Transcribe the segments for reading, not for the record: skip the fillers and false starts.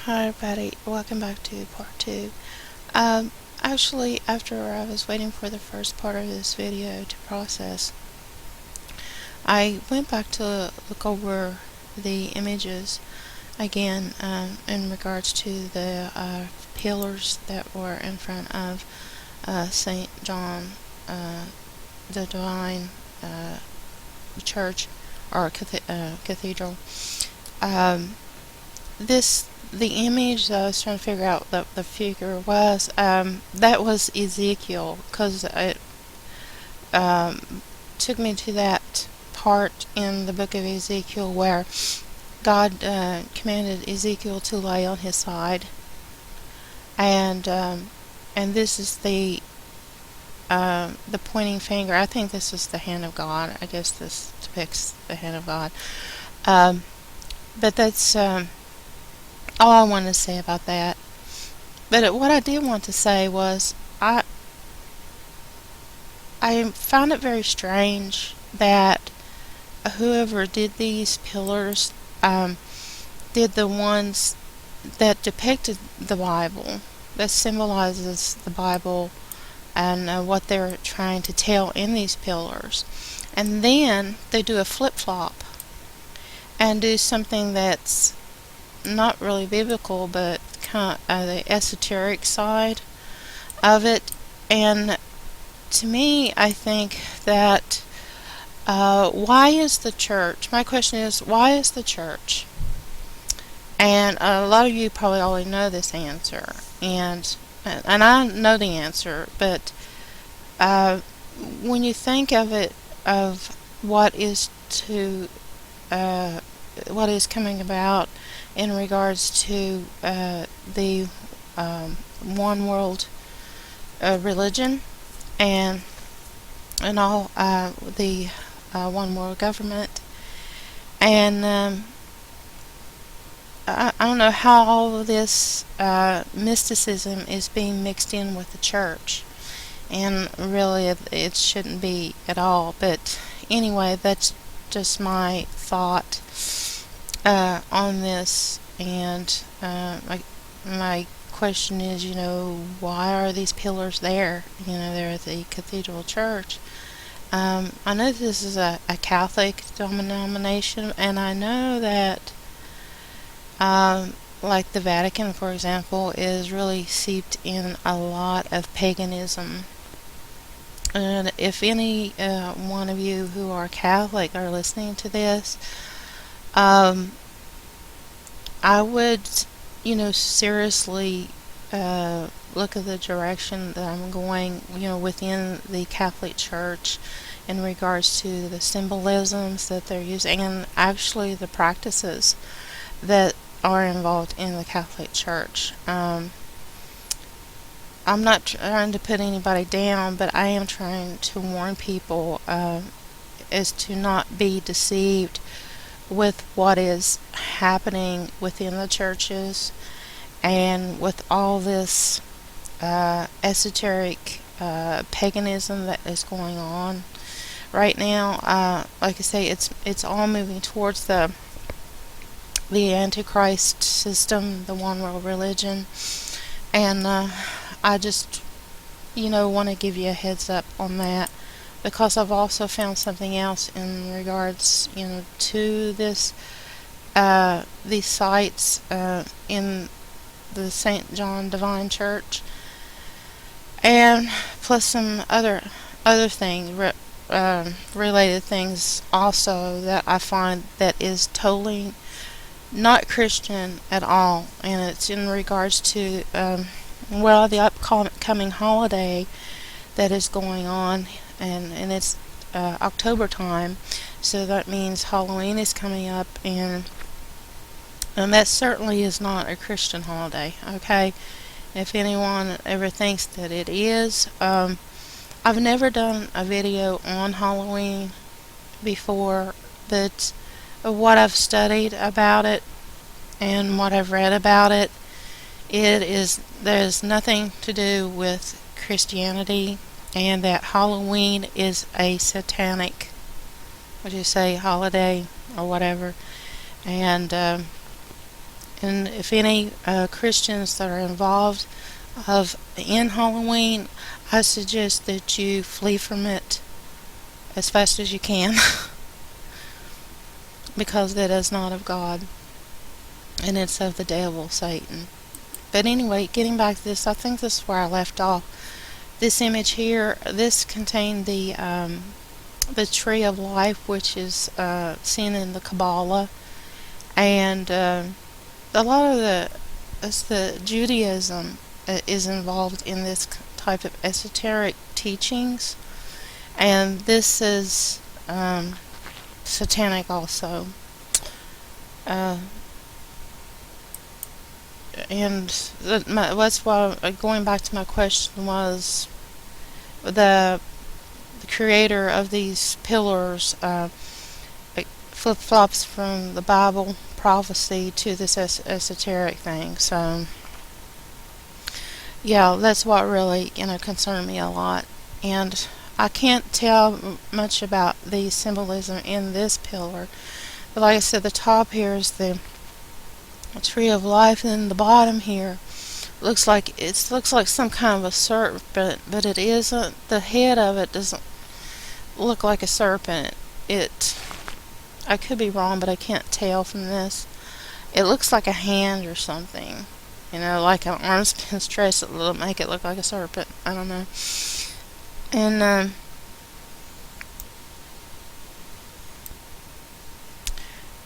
Hi everybody, welcome back to part 2. Actually, after I was waiting for the first part of this video to process, I went back to look over the images again in regards to the pillars that were in front of St. John, the Divine Church, or Cathedral. The image that I was trying to figure out the figure was, that was Ezekiel, because it took me to that part in the book of Ezekiel where God commanded Ezekiel to lay on his side, and this is the pointing finger. I think this is the hand of God. I guess this depicts the hand of God. But that's all I wanted to say about that. But what I did want to say was I found it very strange that whoever did these pillars did the ones that depicted the Bible, that symbolizes the Bible and what they're trying to tell in these pillars. And then they do a flip-flop and do something that's not really biblical, but kind of the esoteric side of it. And to me, I think that why is the church? My question is, why is the church? And a lot of you probably already know this answer, and I know the answer. But when you think of it, of what is coming about in regards to the one world religion and all the one world government, and I don't know how all of this mysticism is being mixed in with the church, and really it shouldn't be at all. But anyway, that's just my thought on this. And my question is, why are these pillars there? They're at the Cathedral Church. I know this is a Catholic denomination, and I know that like the Vatican, for example, is really seeped in a lot of paganism. And if any one of you who are Catholic are listening to this, I would, seriously look at the direction that I'm going, within the Catholic Church in regards to the symbolisms that they're using, and actually the practices that are involved in the Catholic Church. I'm not trying to put anybody down, but I am trying to warn people as to not be deceived with what is happening within the churches, and with all this esoteric paganism that is going on right now. Like I say, it's all moving towards the Antichrist system, the one world religion, and I just want to give you a heads up on that, because I've also found something else in regards to this these sites in the St. John Divine Church, and plus some other things, related things also, that I find that is totally not Christian at all. And it's in regards to the upcoming holiday that is going on, and it's October time, so that means Halloween is coming up, and that certainly is not a Christian holiday, okay? If anyone ever thinks that it is, I've never done a video on Halloween before, but what I've studied about it and what I've read about it, there's nothing to do with Christianity, and that Halloween is a satanic, holiday or whatever. And And if any Christians that are involved in Halloween, I suggest that you flee from it as fast as you can because that is not of God and it's of the devil, Satan. But anyway, getting back to this, I think this is where I left off. This image here, this contained the tree of life, which is seen in the Kabbalah, and a lot of the Judaism is involved in this type of esoteric teachings, and this is satanic also. Uh, and that's why going back to my question was the creator of these pillars flip flops from the Bible prophecy to this esoteric thing. So yeah, that's what really concerned me a lot. And I can't tell much about the symbolism in this pillar, but like I said, the top here is the tree of life, and then the bottom here looks like some kind of a serpent, but it isn't. The head of it doesn't look like a serpent. I could be wrong, but I can't tell from this. It looks like a hand or something, like an arm's been stretched to make it look like a serpent. I don't know.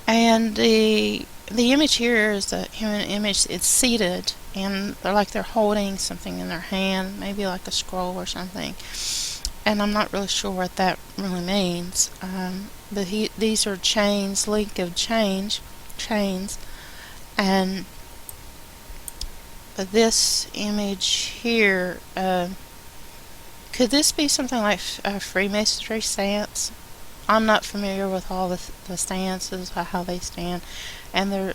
And the image here is a human image. It's seated, and they're holding something in their hand, maybe like a scroll or something. And I'm not really sure what that really means. But these are chains, link of chains, and this image here. Could this be something like a Freemasonry stance? I'm not familiar with all the stances, how they stand, and their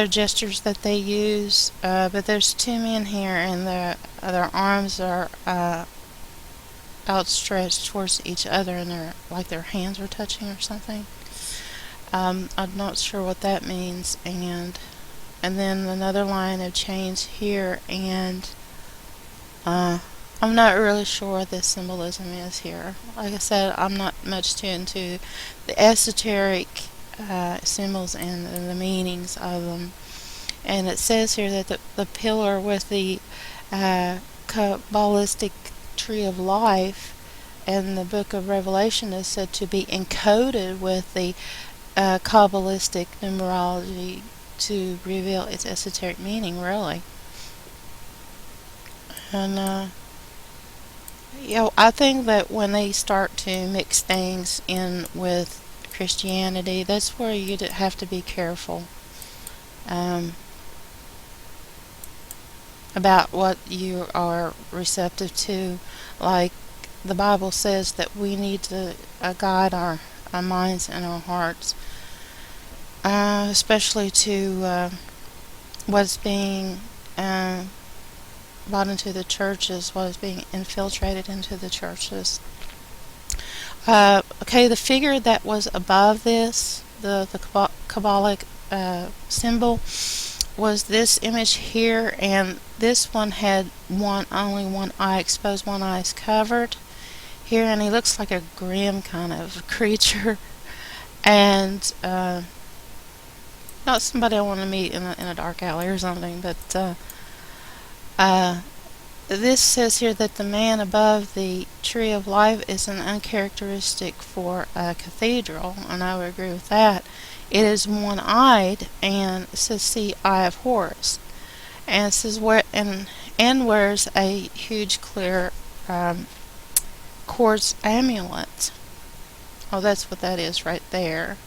gestures that they use. But there's two men here, and their arms are outstretched towards each other, and their hands are touching or something. I'm not sure what that means. And then another line of chains here, and I'm not really sure what this symbolism is here. Like I said, I'm not much tuned to the esoteric symbols and the meanings of them. And it says here that the pillar with the Kabbalistic tree of life in the book of Revelation is said to be encoded with the Kabbalistic numerology to reveal its esoteric meaning, really. And I think that when they start to mix things in with Christianity, that's where you have to be careful about what you are receptive to. Like the Bible says that we need to guide our minds and our hearts, especially to what's being brought into the churches, what is being infiltrated into the churches. Okay, the figure that was above this, the Kabbalic symbol, was this image here, and this one had only one eye exposed, one eye is covered here, and he looks like a grim kind of creature, and not somebody I want to meet in a dark alley or something, but this says here that the man above the tree of life is an uncharacteristic for a cathedral, and I would agree with that. It is one-eyed, and it says the Eye of Horus, and it says and wears a huge clear quartz amulet. Oh, that's what that is right there,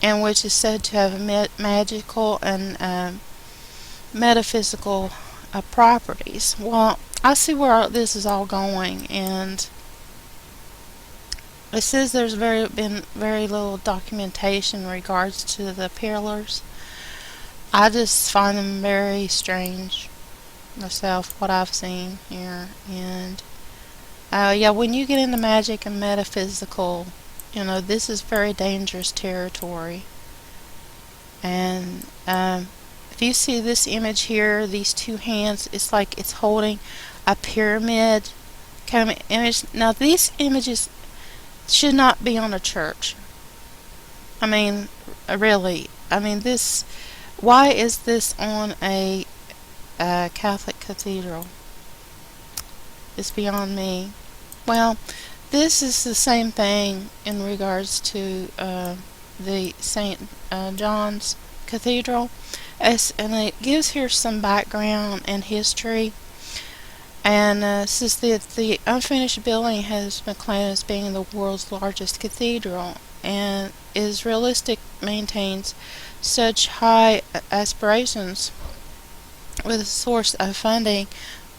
and which is said to have magical and metaphysical properties. Well, I see where this is all going, and it says there's been very little documentation in regards to the pillars. I just find them very strange myself, what I've seen here. And yeah, when you get into magic and metaphysical, this is very dangerous territory. And if you see this image here, these two hands, it's like it's holding a pyramid kind of image. Now these images should not be on a church. I mean, really. I mean, this. Why is this on a Catholic cathedral? It's beyond me. Well, this is the same thing in regards to the St. John's Cathedral. And it gives here some background and history. And says that the unfinished building has been claimed as being the world's largest cathedral, and is realistic, maintains such high aspirations with a source of funding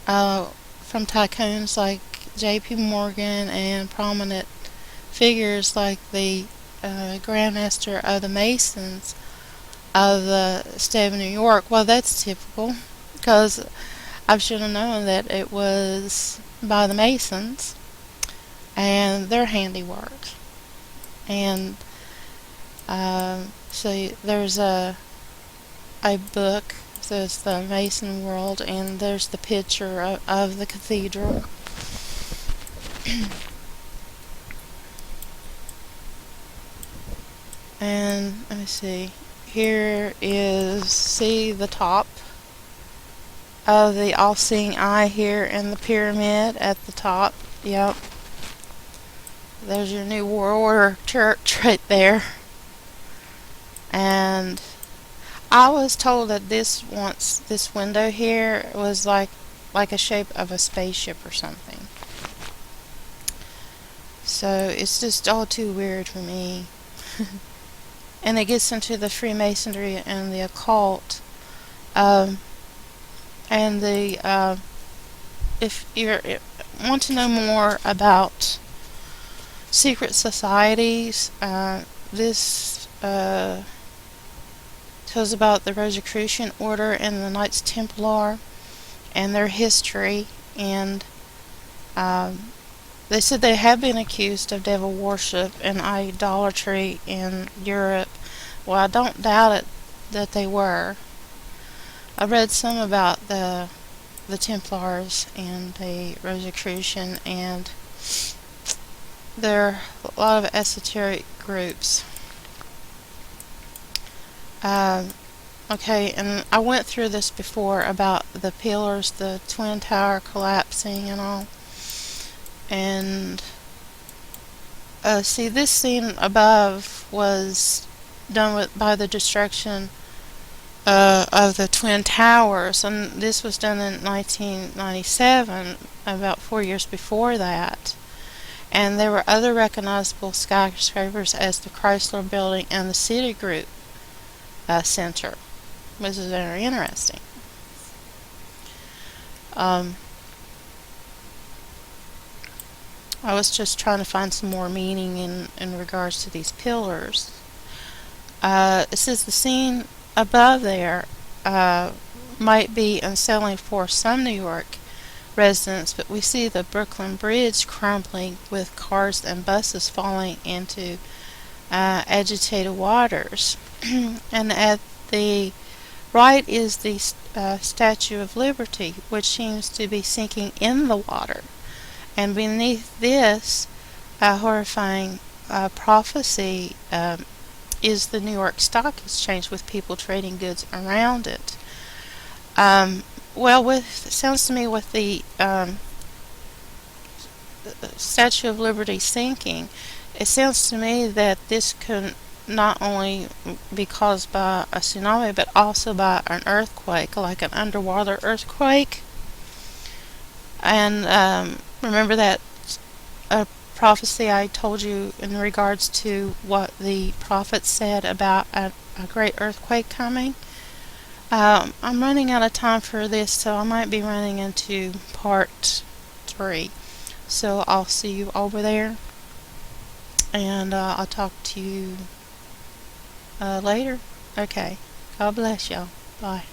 from tycoons like J.P. Morgan and prominent figures like the Grand Master of the Masons of the state of New York. Well, that's typical, because I should have known that it was by the Masons and their handiwork. And so there's a book, so it's the Mason World, and there's the picture of the cathedral. And let me see, here is, see the top of the all-seeing eye here, and the pyramid at the top. Yep, there's your New World Order church right there. And I was told that this window here was like a shape of a spaceship or something. So it's just all too weird for me. And it gets into the Freemasonry and the occult. And the if you want to know more about secret societies, this tells about the Rosicrucian Order and the Knights Templar and their history. And they said they have been accused of devil worship and idolatry in Europe. Well, I don't doubt it that they were. I read some about the Templars and the Rosicrucian, and there are a lot of esoteric groups. Okay, and I went through this before about the pillars, the Twin Tower collapsing and all. And see, this scene above was done by the destruction of the Twin Towers, and this was done in 1997, about 4 years before that. And there were other recognizable skyscrapers as the Chrysler Building and the Citigroup Center, which is very interesting. I was just trying to find some more meaning in regards to these pillars. It says the scene above there might be unsettling for some New York residents, but we see the Brooklyn Bridge crumbling with cars and buses falling into agitated waters. And at the right is the Statue of Liberty, which seems to be sinking in the water. And beneath this horrifying prophecy is the New York Stock Exchange, with people trading goods around it. Well, it sounds to me with the Statue of Liberty sinking, it sounds to me that this could not only be caused by a tsunami, but also by an earthquake, like an underwater earthquake. And remember that prophecy I told you in regards to what the prophet said about a great earthquake coming? I'm running out of time for this, so I might be running into part 3. So I'll see you over there, and I'll talk to you later. Okay. God bless y'all. Bye.